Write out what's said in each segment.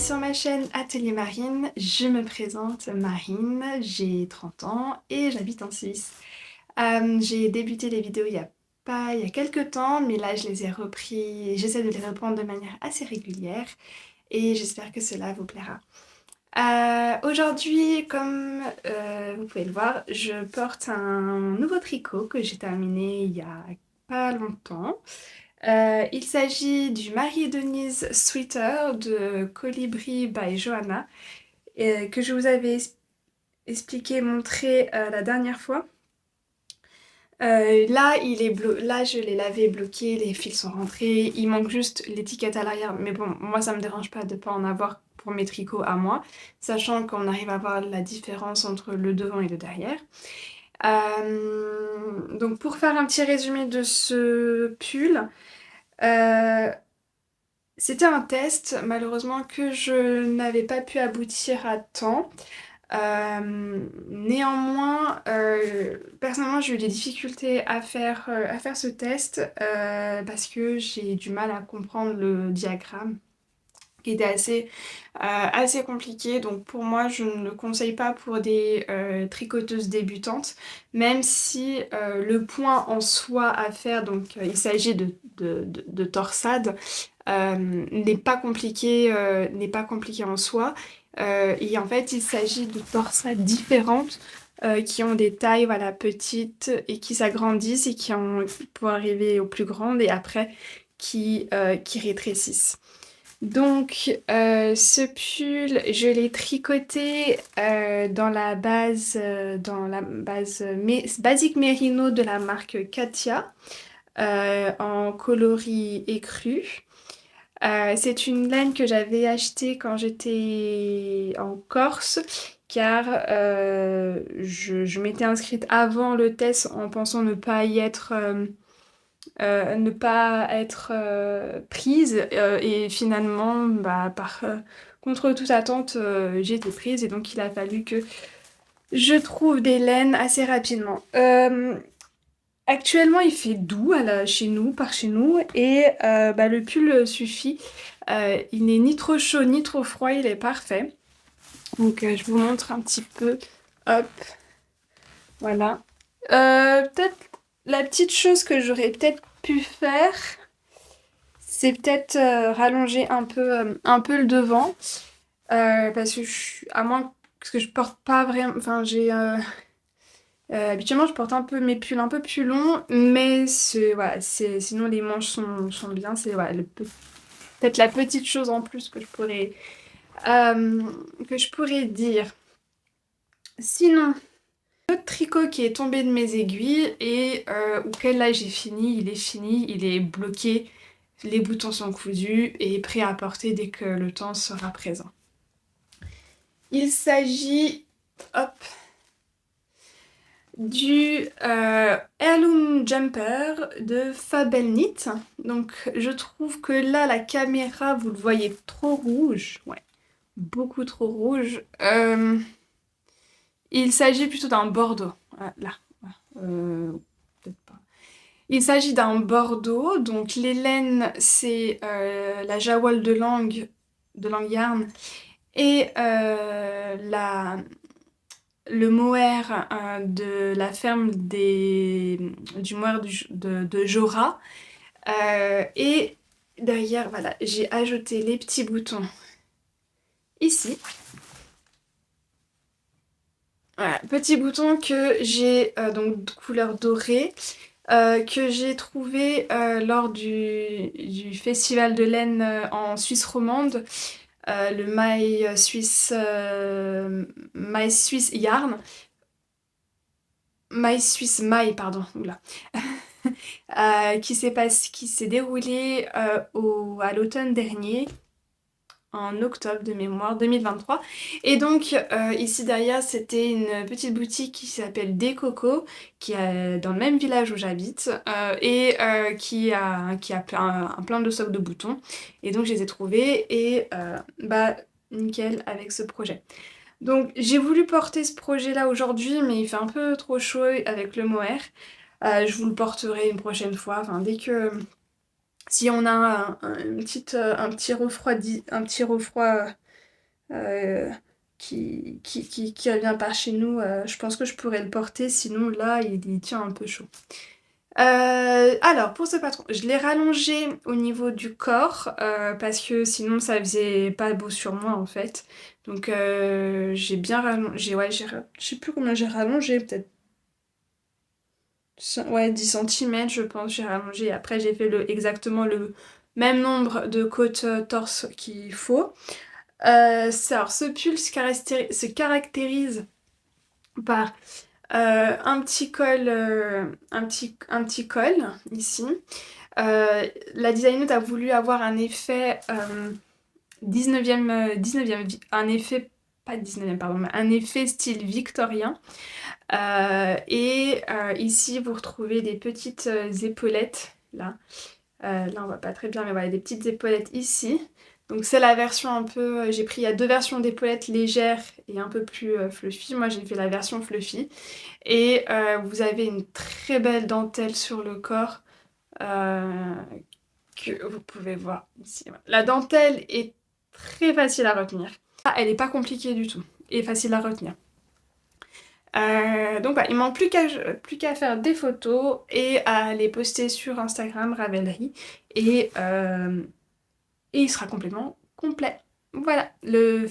sur ma chaîne Atelier Marine, je me présente Marine, j'ai 30 ans et j'habite en Suisse. J'ai débuté les vidéos il y a quelques temps, mais là je les ai repris et j'essaie de les reprendre de manière assez régulière et j'espère que cela vous plaira. Aujourd'hui, comme vous pouvez le voir, je porte un nouveau tricot que j'ai terminé il y a pas longtemps. Il s'agit du Marie-Denise Sweater de Colibri by Johanna que je vous avais expliqué, montré la dernière fois. Là, là, je l'ai lavé, bloqué, les fils sont rentrés, il manque juste l'étiquette à l'arrière, mais bon, moi ça me dérange pas de pas en avoir pour mes tricots à moi, sachant qu'on arrive à voir la différence entre le devant et le derrière. Donc pour faire un petit résumé de ce pull, euh, c'était un test, malheureusement, que je n'avais pas pu aboutir à temps. Néanmoins, personnellement, j'ai eu des difficultés à faire ce test parce que j'ai du mal à comprendre le diagramme qui était assez compliqué. Donc pour moi, je ne le conseille pas pour des tricoteuses débutantes, même si le point en soi à faire, donc il s'agit de torsade, n'est pas compliqué en soi. Et en fait, il s'agit de torsades différentes qui ont des tailles voilà, petites et qui s'agrandissent et pour arriver aux plus grandes et après qui rétrécissent. Donc, ce pull, je l'ai tricoté dans la base Basic Merino de la marque Katia, en coloris écru. C'est une laine que j'avais achetée quand j'étais en Corse, car je m'étais inscrite avant le test en pensant ne pas être prise et finalement contre toute attente j'ai été prise et donc il a fallu que je trouve des laines assez rapidement. Actuellement il fait doux par chez nous et le pull suffit. Il n'est ni trop chaud ni trop froid, il est parfait. Donc je vous montre un petit peu. Hop, voilà. Peut-être la petite chose que j'aurais peut-être pu faire, c'est peut-être rallonger un peu le devant. Parce que parce que je porte pas vraiment. Enfin, habituellement, je porte un peu mes pulls un peu plus longs, mais voilà, sinon les manches sont bien. C'est voilà, peut-être la petite chose en plus euh, que je pourrais dire. Sinon, l'autre tricot qui est tombé de mes aiguilles et auquel là j'ai fini, il est bloqué. Les boutons sont cousus et prêts à porter dès que le temps sera présent. Il s'agit, hop, du Heirloom Jumper de Fabelnit. Donc je trouve que là, la caméra, vous le voyez trop rouge. Ouais, beaucoup trop rouge. Il s'agit plutôt d'un bordeaux. Là, peut-être pas. Il s'agit d'un bordeaux. Donc les laines, c'est la Jawol de Lang Yarn. Et le mohair de la ferme du mohair de Jora. Et derrière, voilà, j'ai ajouté les petits boutons ici. Voilà, petits boutons que j'ai donc de couleur dorée, que j'ai trouvé lors du festival de laine en Suisse romande. Le My Swiss Yarn, My Swiss My, pardon, oula, qui s'est déroulé à l'automne dernier, en octobre de mémoire 2023. Et donc ici derrière c'était une petite boutique qui s'appelle Décoco, qui est dans le même village où j'habite et qui a plein de stocks de boutons. Et donc je les ai trouvés et nickel avec ce projet. Donc j'ai voulu porter ce projet là aujourd'hui mais il fait un peu trop chaud avec le mohair. Je vous le porterai une prochaine fois, enfin dès que si on a un petit refroid euh, qui revient par chez nous. Je pense que je pourrais le porter, sinon là, il tient un peu chaud. Alors, pour ce patron, je l'ai rallongé au niveau du corps parce que sinon ça faisait pas beau sur moi en fait. Donc j'ai bien rallongé, ouais, je sais plus combien j'ai rallongé, peut-être ouais, 10 centimètres je pense, j'ai rallongé. Après j'ai fait exactement le même nombre de côtes torse qu'il faut. Alors, ce pull se caractérise par un petit col, un petit col ici. La designer a voulu avoir un effet 19e, un effet, pas 19e, pardon, mais un effet style victorien. Ici, vous retrouvez des petites épaulettes, là. Là, on voit pas très bien, mais voilà, des petites épaulettes ici. Donc c'est la version un peu... il y a deux versions d'épaulettes légères et un peu plus fluffy. Moi, j'ai fait la version fluffy. Et vous avez une très belle dentelle sur le corps euh, que vous pouvez voir ici. Voilà. La dentelle est très facile à retenir. Elle n'est pas compliquée du tout et facile à retenir. Donc voilà, il ne manque plus qu'à faire des photos et à les poster sur Instagram Ravelry et il sera complètement complet. Voilà, le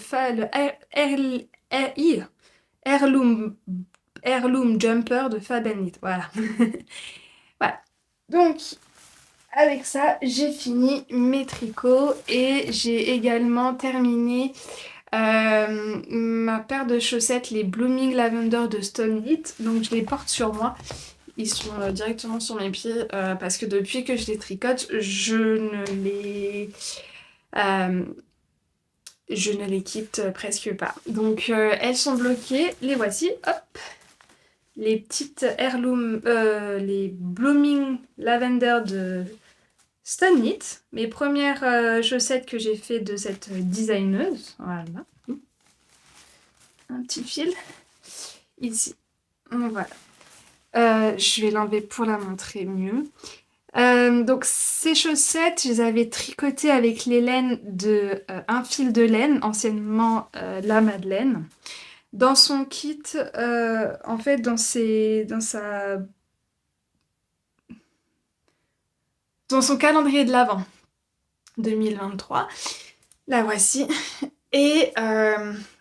Heirloom, Heirloom Jumper de Fab Knit. Voilà. Voilà. Donc, avec ça, j'ai fini mes tricots et j'ai également terminé ma paire de chaussettes, les Blooming Lavender de Stone Knit. Donc, je les porte sur moi. Ils sont directement sur mes pieds parce que depuis que je les tricote, euh, je ne les quitte presque pas. Donc, elles sont bloquées. Les voici. Hop! Les petites heirloom, les Blooming Lavender de Stone Knit, mes premières chaussettes que j'ai fait de cette designeuse. Voilà. Un petit fil ici. Voilà. Je vais l'enlever pour la montrer mieux. Donc ces chaussettes, je les avais tricotées avec les laines de un fil de laine, anciennement la Madeleine. Dans son kit, en fait, dans son calendrier de l'Avent 2023, la voici. Et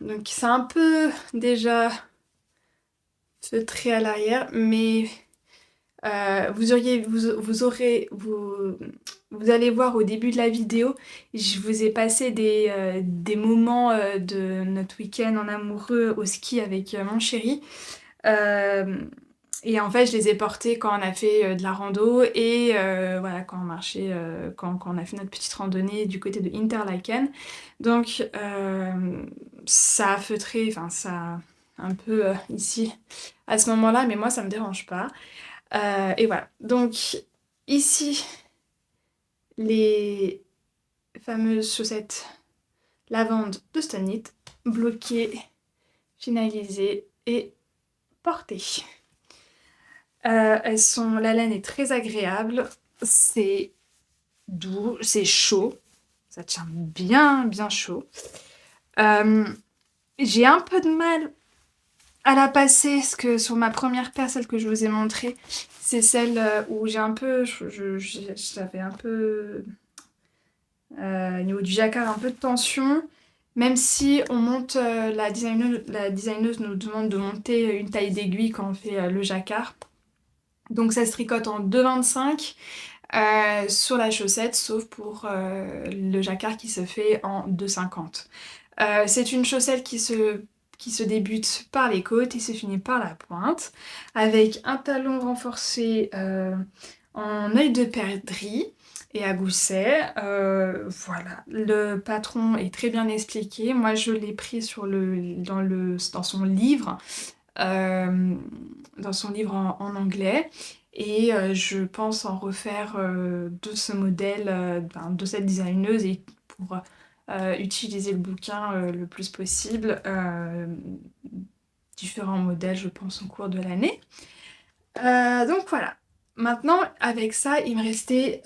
donc c'est un peu déjà feutré à l'arrière, mais vous allez voir au début de la vidéo, je vous ai passé des moments de notre week-end en amoureux au ski avec mon chéri. Et en fait, je les ai portés quand on a fait de la rando et voilà, quand on marchait, quand on a fait notre petite randonnée du côté de Interlaken. Donc, ça a feutré, enfin, ça un peu ici à ce moment-là, mais moi, ça me dérange pas. Et voilà. Donc, ici, les fameuses chaussettes lavande de Stone Knit, bloquées, finalisées et portées. La laine est très agréable, c'est doux, c'est chaud, ça tient bien bien chaud. J'ai un peu de mal à la passer, parce que sur ma première paire, celle que je vous ai montrée, c'est celle où j'ai un peu, j'avais un peu, au niveau du jacquard, un peu de tension. Même si on monte, la designeuse nous demande de monter une taille d'aiguille quand on fait le jacquard. Donc ça se tricote en 2,25 sur la chaussette, sauf pour le jacquard qui se fait en 2,50. C'est une chaussette qui se débute par les côtes et se finit par la pointe, avec un talon renforcé en œil de perdrix et à gousset. Voilà, le patron est très bien expliqué. Moi, je l'ai pris dans son livre. Dans son livre en anglais et je pense en refaire de ce modèle, de cette designeuse et pour utiliser le bouquin le plus possible, différents modèles je pense au cours de l'année. Donc voilà, maintenant avec ça il me restait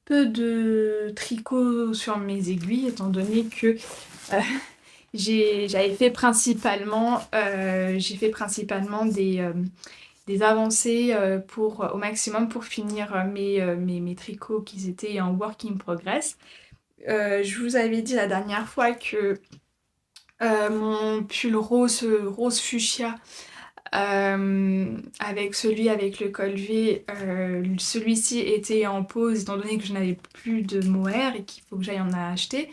peu de tricot sur mes aiguilles étant donné que J'avais fait principalement, j'ai fait principalement des avancées au maximum pour finir mes tricots qui étaient en work in progress. Je vous avais dit la dernière fois que mon pull rose fuchsia avec celui avec le col V, celui-ci était en pause étant donné que je n'avais plus de mohair et qu'il faut que j'aille en acheter.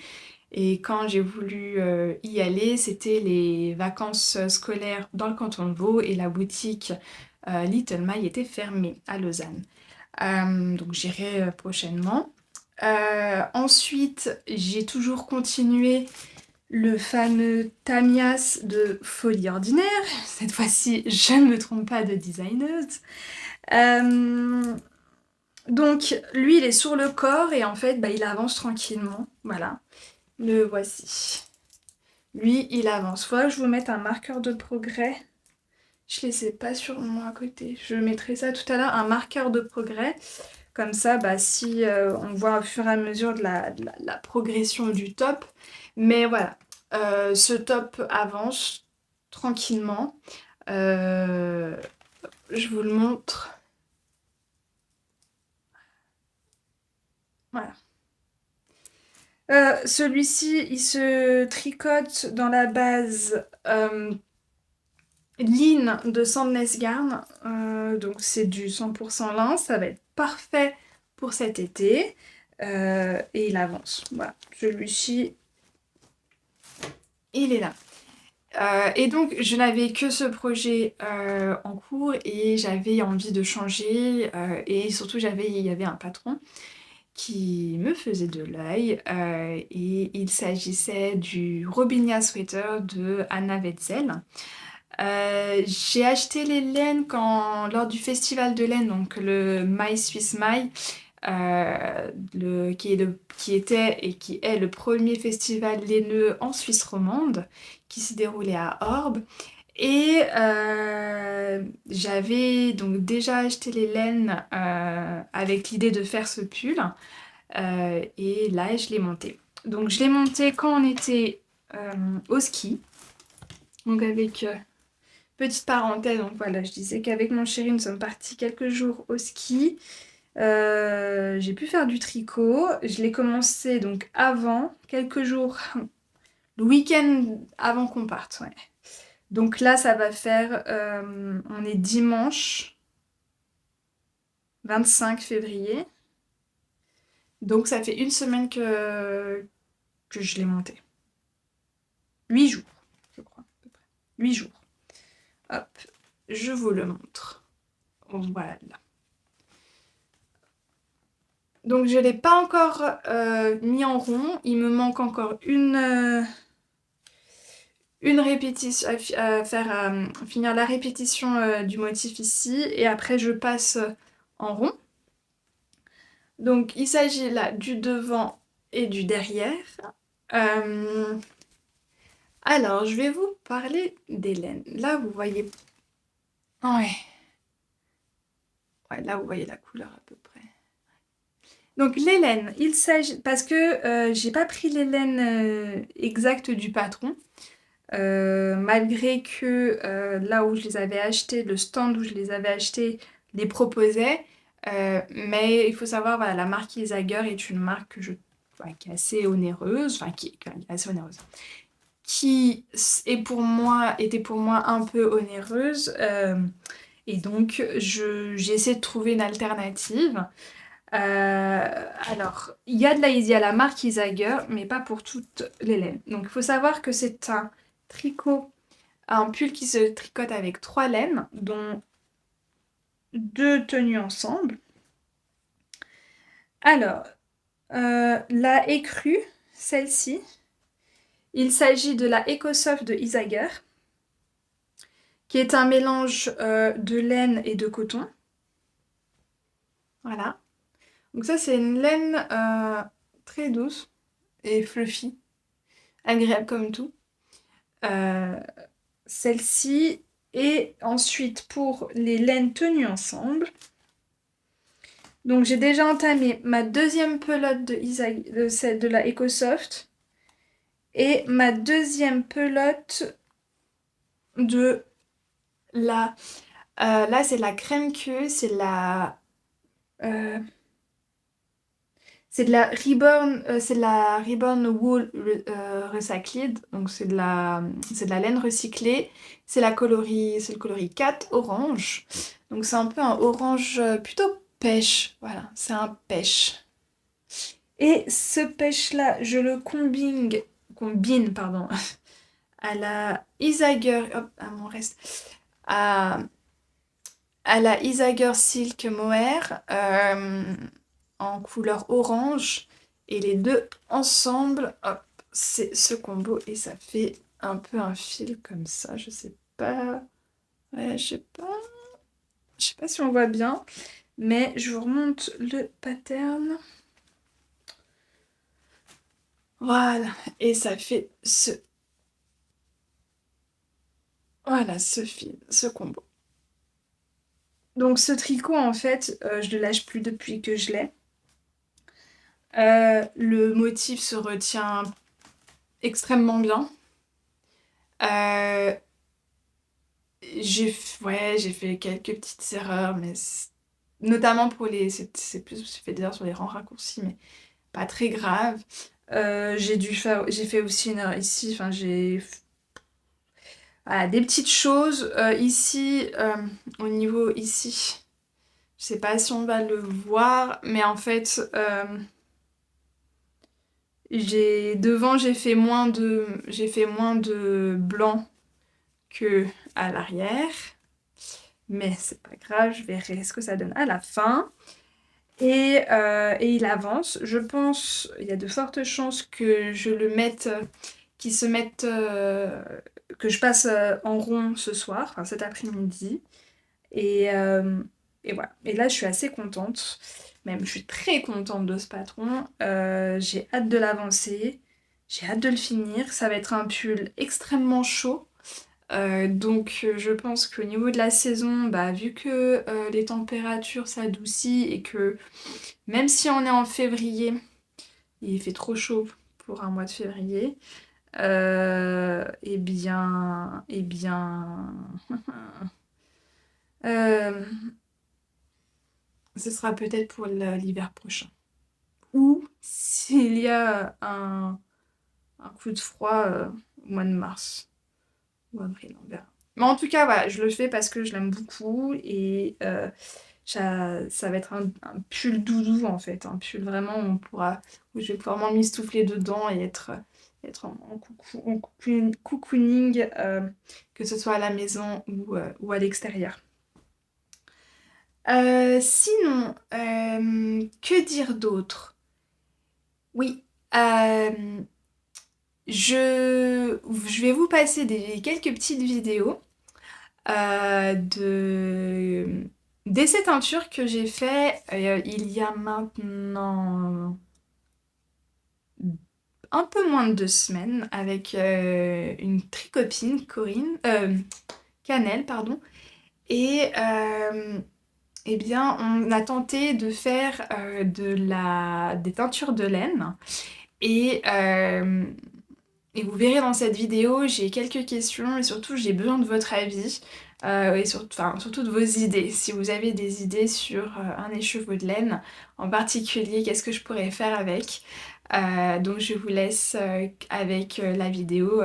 Et quand j'ai voulu y aller, c'était les vacances scolaires dans le canton de Vaud et la boutique Little My était fermée à Lausanne. Donc j'irai prochainement. Ensuite, j'ai toujours continué le fameux Tamias de Folie Ordinaire. Cette fois-ci, je ne me trompe pas de designeuse. Euh, donc, lui, il est sur le corps et en fait, bah, il avance tranquillement. Voilà, le voici. Lui, il avance. Faut que je vous mette un marqueur de progrès. Je ne les ai pas sur moi à côté. Je mettrai ça tout à l'heure, un marqueur de progrès. Comme ça, bah, si on voit au fur et à mesure de la progression du top. Mais voilà, ce top avance tranquillement. Je vous le montre. Voilà. Celui-ci, il se tricote dans la base Line de Sandnes Garn. Donc c'est du 100% lin. Ça va être parfait pour cet été. Et il avance. Voilà. Celui-ci, il est là. Et donc, je n'avais que ce projet en cours et j'avais envie de changer. Et surtout, il y avait un patron qui me faisait de l'œil. Et il s'agissait du Robinia Sweater de Anna Wetzel. J'ai acheté les laines lors du festival de laine, donc le My Swiss My, qui était et qui est le premier festival laineux en Suisse romande, qui s'est déroulé à Orbe. Et j'avais donc déjà acheté les laines avec l'idée de faire ce pull. Et là, je l'ai monté. Donc je l'ai monté quand on était au ski. Donc avec... petite parenthèse, donc voilà, je disais qu'avec mon chéri, nous sommes partis quelques jours au ski. J'ai pu faire du tricot. Je l'ai commencé donc avant, quelques jours, le week-end avant qu'on parte. Ouais. Donc là, ça va faire, on est dimanche 25 février. Donc ça fait une semaine que je l'ai monté. 8 jours, je crois, à peu près. 8 jours. Hop, je vous le montre. Voilà. Donc je ne l'ai pas encore mis en rond. Il me manque encore une répétition à faire, finir la répétition du motif ici. Et après je passe en rond. Donc il s'agit là du devant et du derrière. Alors je vais vous parler des laines. Là vous voyez... Ouais. Ouais, là vous voyez la couleur à peu près. Donc les laines, il s'agit... Parce que j'ai pas pris les laines exactes du patron. Malgré que là où je les avais achetées, le stand où je les avais achetées les proposait. Mais il faut savoir, voilà, la marque Isager est une marque qui est assez onéreuse, enfin qui est assez onéreuse, qui était pour moi un peu onéreuse. Et donc j'ai essayé de trouver une alternative. Alors, il y a la marque Isager, mais pas pour toutes les laines. Donc il faut savoir que c'est un pull qui se tricote avec 3 laines, dont 2 tenues ensemble. Alors, la écrue, celle-ci, il s'agit de la EcoSoft de Isager, qui est un mélange de laine et de coton. Voilà. Donc ça, c'est une laine très douce et fluffy, agréable comme tout. Celle-ci, et ensuite pour les laines tenues ensemble. Donc j'ai déjà entamé ma deuxième pelote de celle de la EcoSoft Et ma deuxième pelote de la... là, c'est la crème queue, euh, c'est de la Reborn, c'est de la Reborn Wool Recycled, donc c'est de la laine recyclée. C'est le coloris 4 orange. Donc c'est un peu un orange plutôt pêche. Voilà, c'est un pêche. Et ce pêche-là, je le combine pardon, à la Isager, hop, à mon reste, à, à la Isager Silk Mohair en couleur orange. Et les deux ensemble, hop, c'est ce combo et ça fait un peu un fil comme ça. Je sais pas, ouais, je sais pas si on voit bien, mais je vous remonte le pattern. Voilà, et ça fait voilà, ce fil, ce combo. Donc ce tricot, en fait, je le lâche plus depuis que je l'ai. Le motif se retient extrêmement bien. Euh, j'ai fait quelques petites erreurs, mais notamment pour les... C'est plus... J'ai fait des erreurs sur les rangs raccourcis, mais pas très grave. J'ai fait aussi une erreur ici, enfin voilà, des petites choses. Ici, au niveau ici, je sais pas si on va le voir, mais en fait... devant j'ai fait moins de blanc que à l'arrière, mais c'est pas grave, je verrai ce que ça donne à la fin. Et il avance. Je pense, il y a de fortes chances que je le mette, qu'il se mette, que je passe en rond ce soir, enfin cet après-midi. Et, euh, et voilà. Et là, je suis assez contente. Même, je suis très contente de ce patron. J'ai hâte de l'avancer. J'ai hâte de le finir. Ça va être un pull extrêmement chaud. Donc, je pense qu'au niveau de la saison, bah, vu que les températures s'adoucissent et que même si on est en février, il fait trop chaud pour un mois de février, eh bien, euh, ce sera peut-être pour l'hiver prochain. Ou s'il y a un coup de froid au mois de mars ou avril, on verra. Mais en tout cas, voilà, je le fais parce que je l'aime beaucoup et ça va être un pull doudou en fait, un pull vraiment où je vais pouvoir m'emmistouffler dedans et être en cocooning, que ce soit à la maison ou à l'extérieur. Sinon, que dire d'autre? Oui, je vais vous passer quelques petites vidéos d'essais teintures que j'ai fait il y a maintenant un peu moins de 2 semaines avec une tricopine, Cannelle, pardon. Et eh bien, on a tenté de faire des teintures de laine. Et, euh, et vous verrez dans cette vidéo, j'ai quelques questions et surtout j'ai besoin de votre avis et surtout de vos idées. Si vous avez des idées sur un écheveau de laine en particulier, qu'est-ce que je pourrais faire avec? Donc je vous laisse avec la vidéo.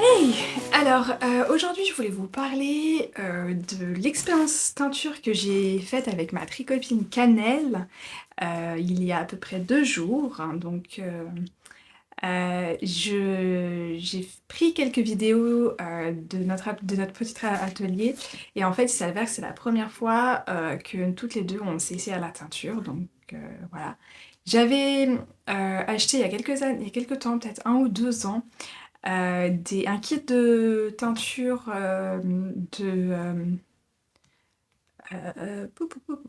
Hey! Alors, aujourd'hui, je voulais vous parler de l'expérience teinture que j'ai faite avec ma tricopine Cannelle il y a à peu près 2 jours. Hein. Donc, j'ai pris quelques vidéos de notre petit atelier et en fait, il s'avère que c'est la première fois que toutes les deux on s'est essayé à la teinture. Donc, voilà. J'avais acheté il y a il y a quelques temps, peut-être 1 ou 2 ans, un kit de teinture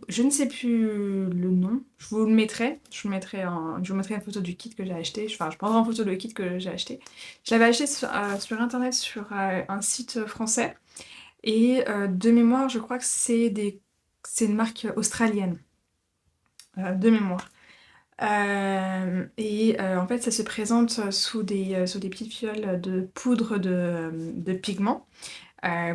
je ne sais plus le nom, je vous mettrai une photo du kit que j'ai acheté, enfin je prendrai en photo le kit que j'ai acheté. Je l'avais acheté sur internet sur un site français et de mémoire je crois que c'est une marque australienne, de mémoire. En fait ça se présente sous des petites fioles de poudre de pigments.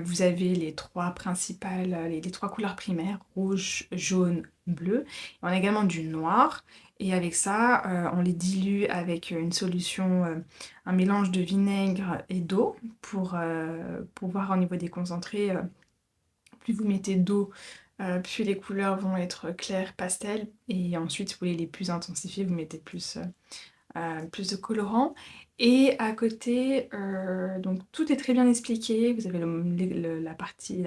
Vous avez les trois principales, les trois couleurs primaires, rouge, jaune, bleu. On a également du noir. Et avec ça, on les dilue avec une solution, un mélange de vinaigre et d'eau pour voir au niveau des concentrés. Plus vous mettez d'eau, plus les couleurs vont être claires, pastel. Et ensuite, si vous voulez les plus intensifier, vous mettez plus de colorant. Et à côté, donc tout est très bien expliqué. Vous avez la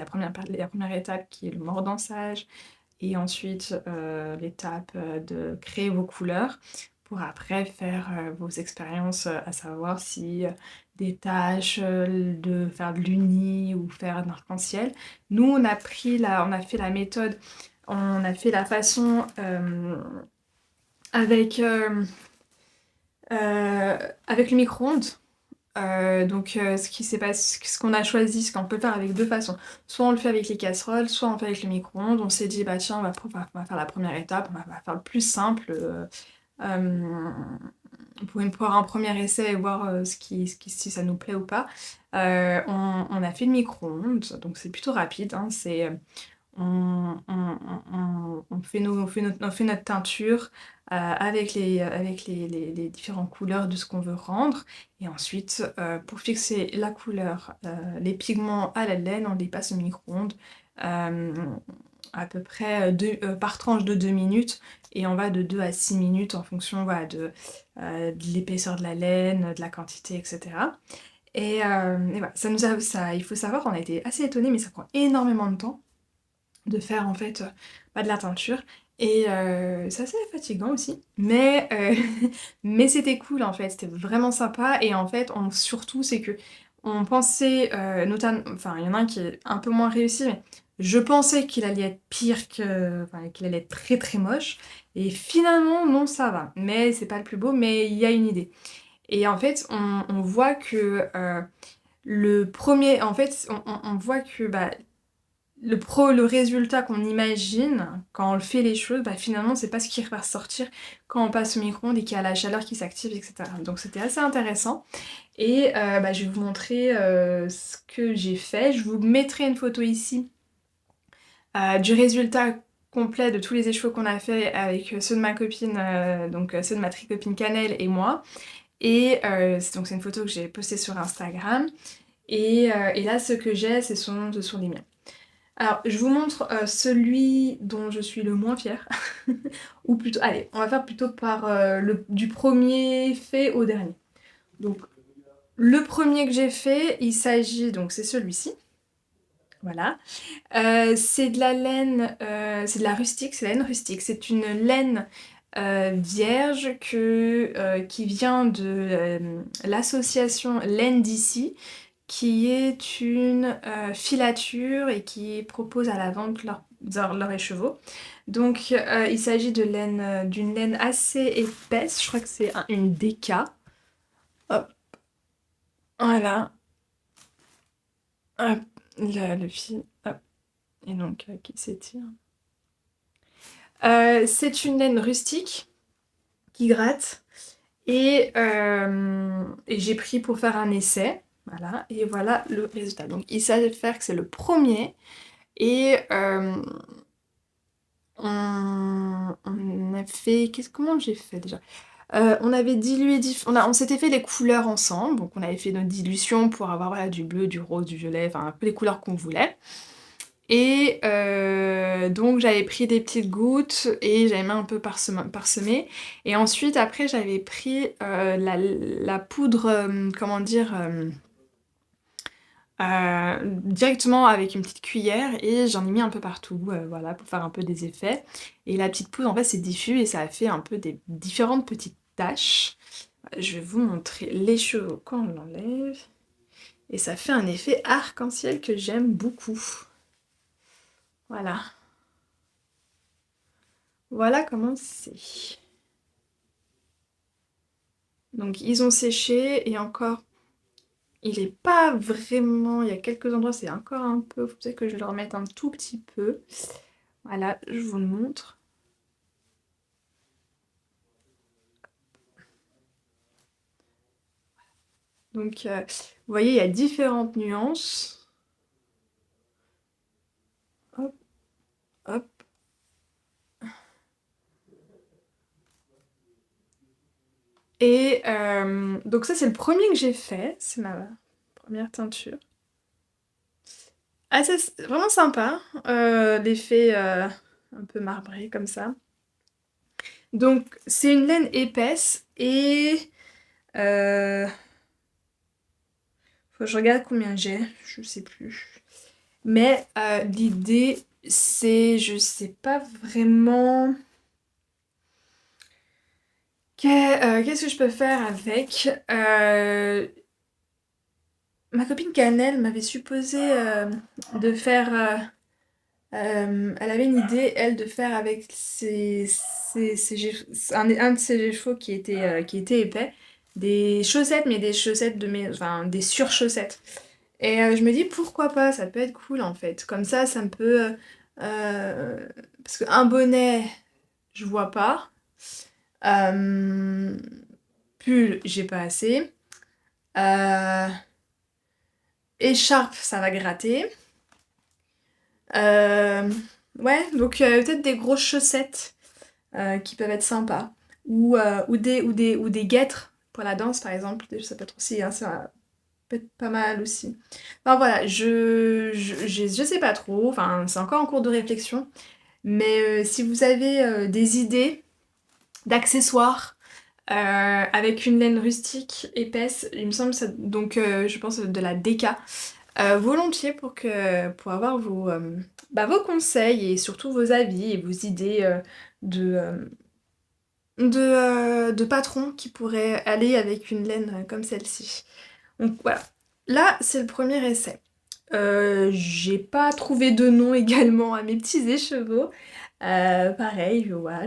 première étape qui est le mordançage, et ensuite l'étape de créer vos couleurs pour après faire vos expériences, à savoir si des tâches, de faire de l'uni ou faire un arc-en-ciel. Nous, on a fait la méthode, on a fait la façon avec, avec le micro-ondes. Ce qu'on a choisi, ce qu'on peut faire avec deux façons. Soit on le fait avec les casseroles, soit on le fait avec le micro-ondes. On s'est dit, bah tiens, on va faire la première étape, on va faire le plus simple euh, pour un premier essai et voir si ça nous plaît ou pas. On a fait le micro-ondes, donc c'est plutôt rapide, hein, on fait notre teinture avec les différentes couleurs de ce qu'on veut rendre. Et ensuite, pour fixer la couleur, les pigments à la laine, on les passe au micro-ondes euh, à peu près par tranche de 2 minutes. Et on va de 2 à 6 minutes en fonction voilà, de l'épaisseur de la laine, de la quantité, etc. Et voilà, il faut savoir, on a été assez étonnés, mais ça prend énormément de temps de faire en fait de la teinture. Et c'est assez fatigant aussi. Mais c'était cool en fait, c'était vraiment sympa. Et en fait, surtout, c'est que on pensait, notamment, enfin, il y en a un qui est un peu moins réussi, mais je pensais qu'il allait être enfin, qu'il allait être très très moche. Et finalement, non, ça va. Mais c'est pas le plus beau, mais il y a une idée. Et en fait, on voit que le premier, en fait, on voit que bah, le résultat qu'on imagine quand on fait les choses, bah finalement c'est pas ce qui va ressortir quand on passe au micro-ondes et qu'il y a la chaleur qui s'active, etc. Donc c'était assez intéressant. Et bah, je vais vous montrer ce que j'ai fait. Je vous mettrai une photo ici du résultat complet de tous les échevaux qu'on a fait avec ceux de ma copine, donc ceux de ma tricopine Cannelle et moi. Et c'est une photo que j'ai postée sur Instagram. Et là ce que j'ai, ce sont les miens. Alors, je vous montre celui dont je suis le moins fière. Ou plutôt, allez, on va faire plutôt par du premier fait au dernier. Donc, le premier que j'ai fait, il s'agit, donc c'est celui-ci. Voilà. C'est de la laine, c'est de la rustique, c'est la laine rustique. C'est une laine vierge qui vient de l'association Laine d'ici, qui est une filature et qui propose à la vente leurs écheveaux. Donc il s'agit d'une laine assez épaisse, je crois que c'est une DK. Hop, voilà. Hop, le fil, hop, et donc qui s'étire. C'est une laine rustique qui gratte et j'ai pris pour faire un essai. Voilà, et voilà le résultat. Donc il s'agit de faire que c'est le premier. Et on a fait... Comment j'ai fait déjà? On avait dilué... On s'était fait les couleurs ensemble. Donc on avait fait notre dilution pour avoir voilà, du bleu, du rose, du violet, enfin un peu les couleurs qu'on voulait. Et donc j'avais pris des petites gouttes et j'avais mis un peu parsemé. Et ensuite après j'avais pris la poudre, comment dire... directement avec une petite cuillère et j'en ai mis un peu partout, voilà, pour faire un peu des effets. Et la petite poudre, en fait, c'est diffus et ça a fait un peu des différentes petites taches. Je vais vous montrer les cheveux quand on l'enlève. Et ça fait un effet arc-en-ciel que j'aime beaucoup. Voilà. Voilà comment c'est. Donc ils ont séché et encore, il est pas vraiment... Il y a quelques endroits, c'est encore un peu... Faut peut-être que je le remette un tout petit peu. Voilà, je vous le montre. Donc, vous voyez, il y a différentes nuances. Hop, hop. Et donc ça, c'est le premier que j'ai fait. C'est ma première teinture. Ah, c'est vraiment sympa. L'effet un peu marbré comme ça. Donc, c'est une laine épaisse et... faut que je regarde combien j'ai, je sais plus. Mais l'idée, c'est... Je sais pas vraiment... Qu'est-ce que je peux faire avec ma copine Canel m'avait supposé de faire... elle avait une idée, elle, de faire avec un de ses chevaux qui était épais, des chaussettes, mais des chaussettes enfin, des surchaussettes. Et je me dis, pourquoi pas, ça peut être cool, en fait. Comme ça me peut... parce qu'un bonnet, je vois pas. Euh, Pull, j'ai pas assez. Euh, Écharpe, ça va gratter. Euh, ouais, donc peut-être des grosses chaussettes qui peuvent être sympas. Ou des guêtres pour la danse, par exemple. Ça peut être aussi, hein, ça peut être pas mal aussi. Enfin voilà, je sais pas trop. Enfin, c'est encore en cours de réflexion. Mais si vous avez des idées d'accessoires avec une laine rustique épaisse, il me semble, donc je pense de la DK. Volontiers pour avoir vos conseils et surtout vos avis et vos idées de, euh, de patrons qui pourraient aller avec une laine comme celle-ci. Donc voilà, là c'est le premier essai. J'ai pas trouvé de nom également à mes petits écheveaux. Pareil, voilà,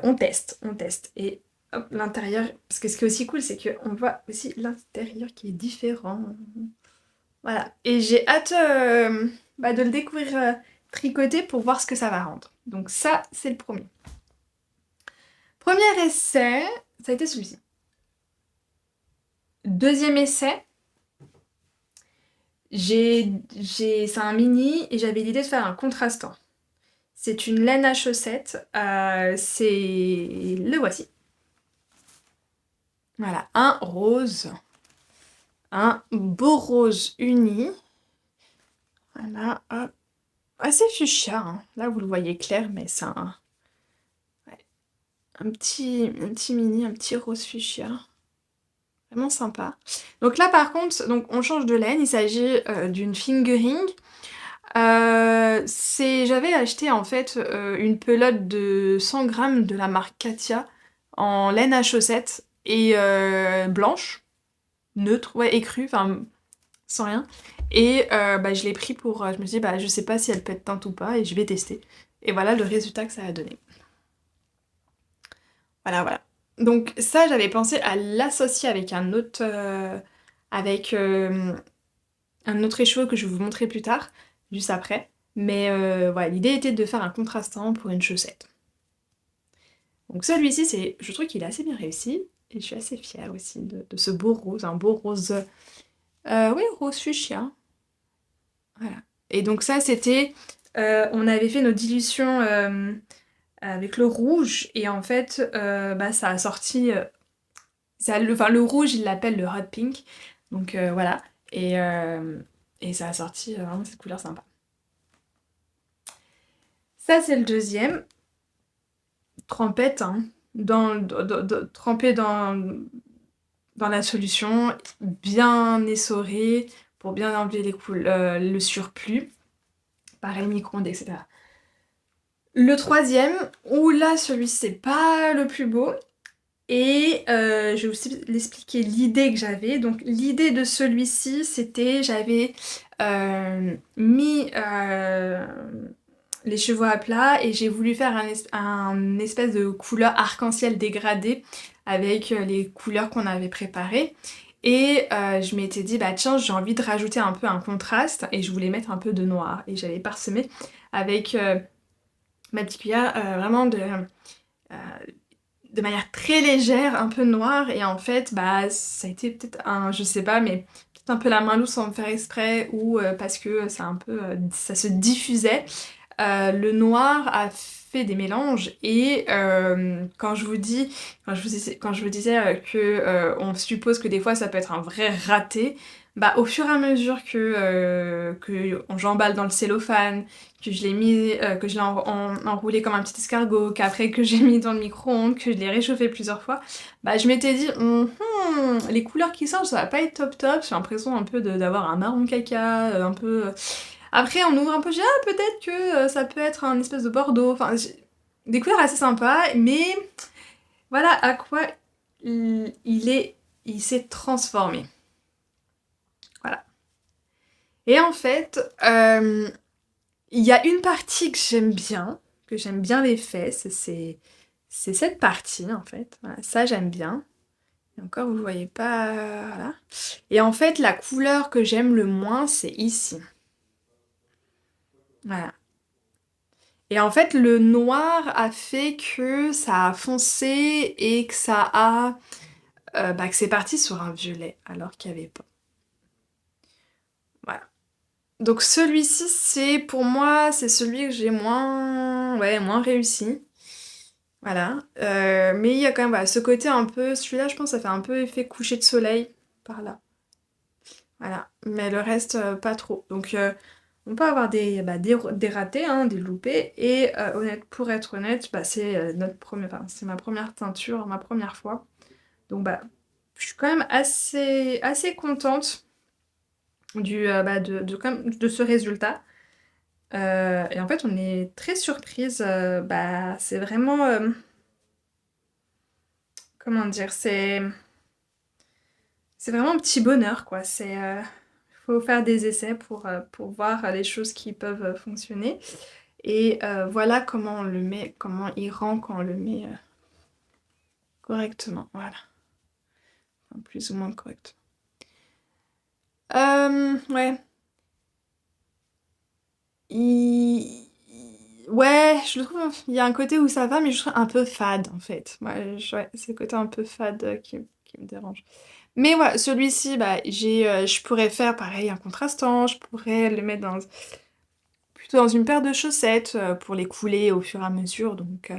on teste, on teste. Et hop, l'intérieur, parce que ce qui est aussi cool, c'est qu'on voit aussi l'intérieur qui est différent. Voilà. Et j'ai hâte de le découvrir tricoté pour voir ce que ça va rendre. Donc ça, c'est le premier. Premier essai, ça a été celui-ci. Deuxième essai, c'est un mini et j'avais l'idée de faire un contrastant. C'est une laine à chaussettes, le voici. Voilà, un rose. Un beau rose uni. Voilà, hop. Assez fuchsia, hein. Là, vous le voyez clair, mais c'est ouais, un petit mini, un petit rose fuchsia. Vraiment sympa. Donc là, par contre, donc on change de laine. Il s'agit d'une fingering. J'avais acheté, en fait, une pelote de 100 grammes de la marque Katia en laine à chaussettes et blanche, neutre, ouais, écrue, enfin, sans rien. Et je l'ai pris pour... je me suis dit, je sais pas si elle peut être teinte ou pas, et je vais tester. Et voilà le résultat que ça a donné. Voilà, voilà. Donc ça, j'avais pensé à l'associer avec avec un autre écheveau que je vais vous montrer plus tard, juste après. Mais voilà, l'idée était de faire un contrastant pour une chaussette. Donc celui-ci, je trouve qu'il est assez bien réussi, et je suis assez fière aussi de ce beau rose, un beau rose... oui, rose fuchsia. Voilà. Et donc ça, c'était... on avait fait nos dilutions avec le rouge, et en fait, ça a sorti... le rouge, il l'appelle le hot pink. Donc voilà. Et ça a sorti vraiment cette couleur sympa. Ça, c'est le deuxième. Trempette, hein. Trempé dans la solution, bien essorer pour bien enlever le surplus. Pareil, micro-ondes, etc. Le troisième, où là, celui-ci, c'est pas le plus beau. Et je vais aussi l'expliquer l'idée que j'avais. Donc l'idée de celui-ci, c'était, j'avais mis les cheveux à plat et j'ai voulu faire un espèce de couleur arc-en-ciel dégradé avec les couleurs qu'on avait préparées. Et je m'étais dit, bah tiens, j'ai envie de rajouter un peu un contraste et je voulais mettre un peu de noir. Et j'avais parsemé avec ma petite cuillère vraiment de manière très légère, un peu noire, et en fait, bah, ça a été peut-être un, je sais pas, mais peut-être un peu la main loose sans me faire exprès, ou parce que ça un peu, ça se diffusait. Le noir a fait des mélanges, et quand je vous disais que on suppose que des fois ça peut être un vrai raté, bah au fur et à mesure que j'emballe dans le cellophane, que je l'ai mis, que je l'ai enroulé comme un petit escargot, qu'après que j'ai mis dans le micro-ondes, que je l'ai réchauffé plusieurs fois, bah je m'étais dit, les couleurs qui sortent, ça va pas être top top, j'ai l'impression un peu d'avoir un marron caca, un peu... Après on ouvre un peu, j'ai dit, ah peut-être que ça peut être un espèce de bordeaux, enfin des couleurs assez sympas, mais voilà à quoi il s'est transformé. Voilà. Et en fait, il y a une partie que j'aime bien l'effet, c'est cette partie en fait. Voilà, ça j'aime bien. Et encore vous voyez pas, voilà. Et en fait la couleur que j'aime le moins c'est ici. Voilà. Et en fait le noir a fait que ça a foncé et que ça a, bah, que c'est parti sur un violet alors qu'il n'y avait pas. Voilà. Donc celui-ci c'est pour moi c'est celui que j'ai moins, ouais, moins réussi. Voilà. Mais il y a quand même voilà, ce côté un peu... Celui-là, je pense, ça fait un peu effet coucher de soleil par là. Voilà. Mais le reste, pas trop. Donc, on peut avoir des ratés, hein, des loupés. Et pour être honnête, bah, c'est c'est ma première teinture, ma première fois. Donc, bah, je suis quand même assez contente de ce résultat. Et en fait, on est très surprise. Bah, c'est vraiment... comment dire, c'est vraiment un petit bonheur, quoi. Faut faire des essais pour voir les choses qui peuvent fonctionner. Et voilà comment on le met, comment il rend quand on le met correctement. Voilà. Enfin, plus ou moins correctement. Ouais. Ouais, je le trouve, il y a un côté où ça va, mais je trouve un peu fade, en fait. Ouais, c'est le côté un peu fade qui me dérange. Mais voilà, celui-ci, bah, je pourrais faire pareil, un contrastant, je pourrais le mettre plutôt dans une paire de chaussettes pour les couler au fur et à mesure. Donc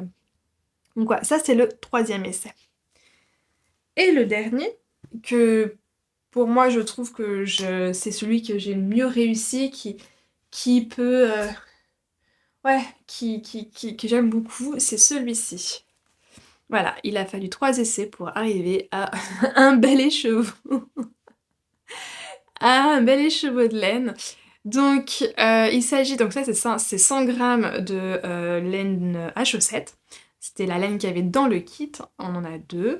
voilà, ça c'est le troisième essai. Et le dernier, que pour moi je trouve que c'est celui que j'ai le mieux réussi, qui peut... ouais, que j'aime beaucoup, c'est celui-ci. Voilà, il a fallu 3 essais pour arriver à un bel écheveau. À un bel écheveau de laine. Donc, il s'agit, donc ça c'est 100 grammes de laine à chaussettes. C'était la laine qu'il y avait dans le kit, on en a deux.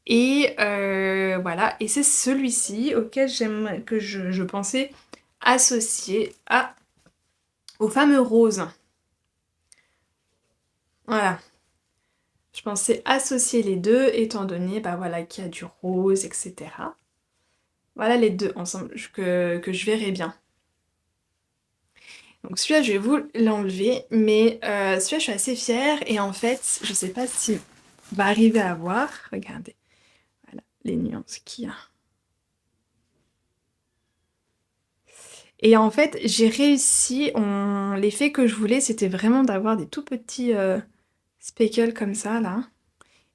Et voilà, et c'est celui-ci auquel je pensais associer au fameux rose. Voilà. Je pensais associer les deux, étant donné bah, voilà, qu'il y a du rose, etc. Voilà les deux ensemble que je verrai bien. Donc celui-là, je vais vous l'enlever, mais celui-là, je suis assez fière, et en fait, je sais pas si on va arriver à voir. Regardez, voilà, les nuances qu'il y a. Et en fait, j'ai réussi, l'effet que je voulais, c'était vraiment d'avoir des tout petits speckles comme ça, là.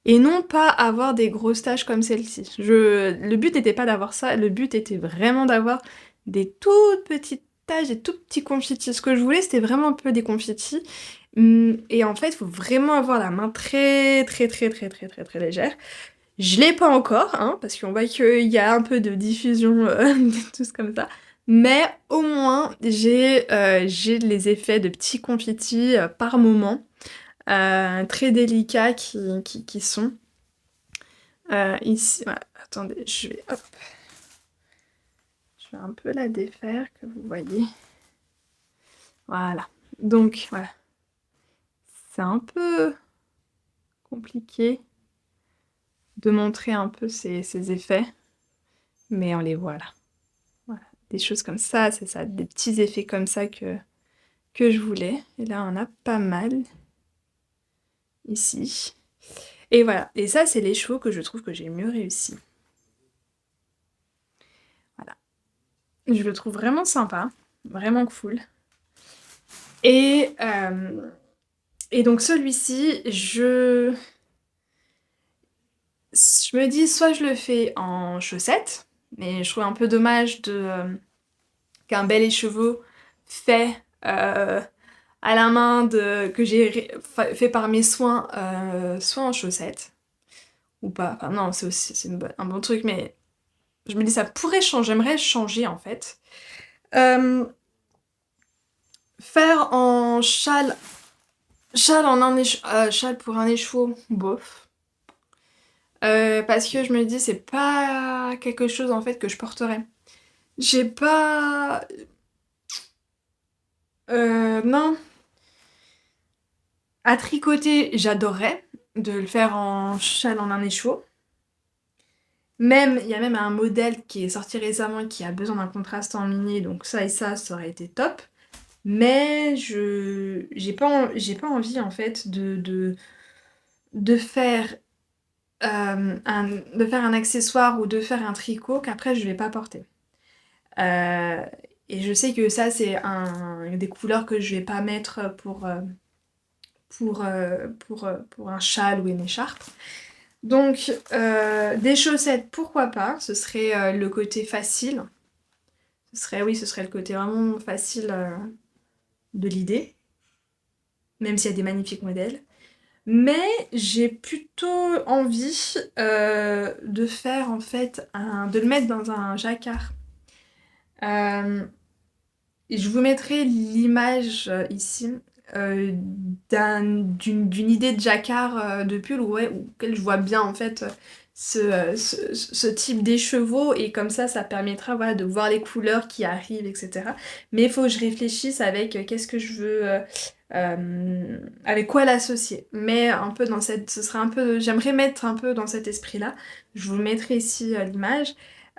Et non pas avoir des grosses taches comme celle-ci. Le but n'était pas d'avoir ça, le but était vraiment d'avoir des toutes petites taches, des tout petits confitis. Ce que je voulais, c'était vraiment un peu des confitis. Et en fait, il faut vraiment avoir la main très très très très très très très légère. Je l'ai pas encore, hein, parce qu'on voit qu'il y a un peu de diffusion, de tout comme ça. Mais au moins, j'ai les effets de petits confettis par moment, très délicats qui sont. Ici, voilà, attendez, hop, je vais un peu la défaire, que vous voyez. Voilà, donc voilà. C'est un peu compliqué de montrer un peu ces effets, mais on les voit là. Voilà, des choses comme ça, c'est ça, des petits effets comme ça que je voulais. Et là, on a pas mal ici. Et voilà, et ça, c'est les chevaux que je trouve que j'ai mieux réussi. Voilà. Je le trouve vraiment sympa, vraiment cool. Et, et donc celui-ci, je me dis soit je le fais en chaussettes, mais je trouve un peu dommage qu'un bel écheveau fait à la main que j'ai fait par mes soins soit en chaussettes ou pas. Enfin non, c'est aussi un bon truc, mais je me dis ça pourrait changer, j'aimerais changer en fait. Faire en châle châle pour un écheveau, bof. Parce que je me dis c'est pas quelque chose en fait que je porterais. J'ai pas... non. À tricoter, j'adorerais de le faire en châle en un écheveau. Même, il y a même un modèle qui est sorti récemment qui a besoin d'un contraste en mini, donc ça et ça aurait été top. Mais j'ai pas envie en fait de faire de faire un accessoire ou de faire un tricot qu'après je vais pas porter. Euh, et je sais que ça c'est des couleurs que je vais pas mettre pour un châle ou une écharpe. Donc des chaussettes, pourquoi pas, ce serait le côté facile. Oui, ce serait le côté vraiment facile de l'idée, même s'il y a des magnifiques modèles. Mais j'ai plutôt envie de faire en fait de le mettre dans un jacquard. Et je vous mettrai l'image ici d'une idée de jacquard de pull auquel je vois bien en fait ce type d'écheveau et comme ça permettra voilà, de voir les couleurs qui arrivent, etc. Mais il faut que je réfléchisse avec qu'est-ce que je veux, avec quoi l'associer. Mais un peu dans ce sera un peu, j'aimerais mettre un peu dans cet esprit-là. Je vous mettrai ici l'image.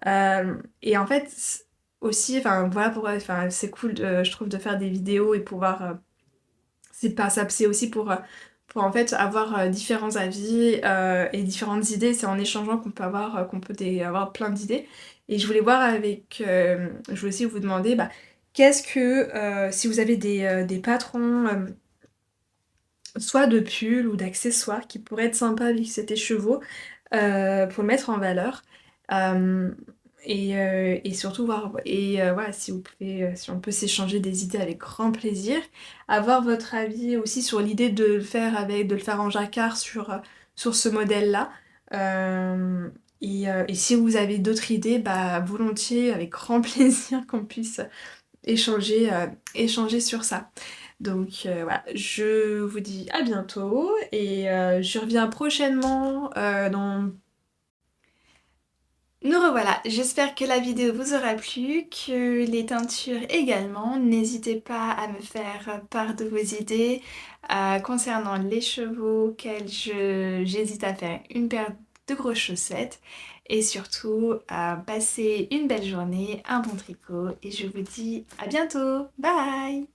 Et en fait, aussi, enfin voilà pourquoi, enfin c'est cool je trouve de faire des vidéos et pouvoir, c'est pas ça, c'est aussi pour en fait avoir différents avis et différentes idées. C'est en échangeant qu'on peut avoir, avoir plein d'idées. Et je voulais voir je voulais aussi vous demander, bah, qu'est-ce que, si vous avez des patrons, soit de pulls ou d'accessoires qui pourraient être sympas avec cet écheveau, pour le mettre en valeur. Euh, et surtout voir, voilà, si vous pouvez, si on peut s'échanger des idées avec grand plaisir. Avoir votre avis aussi sur l'idée de le faire de le faire en jacquard sur ce modèle-là. Euh, et si vous avez d'autres idées, bah volontiers, avec grand plaisir qu'on puisse échanger sur ça. Donc voilà, je vous dis à bientôt et je reviens prochainement dans... Nous revoilà, j'espère que la vidéo vous aura plu, que les teintures également. N'hésitez pas à me faire part de vos idées concernant les chevaux, j'hésite à faire une paire de grosses chaussettes. Et surtout, passez une belle journée, un bon tricot et je vous dis à bientôt. Bye!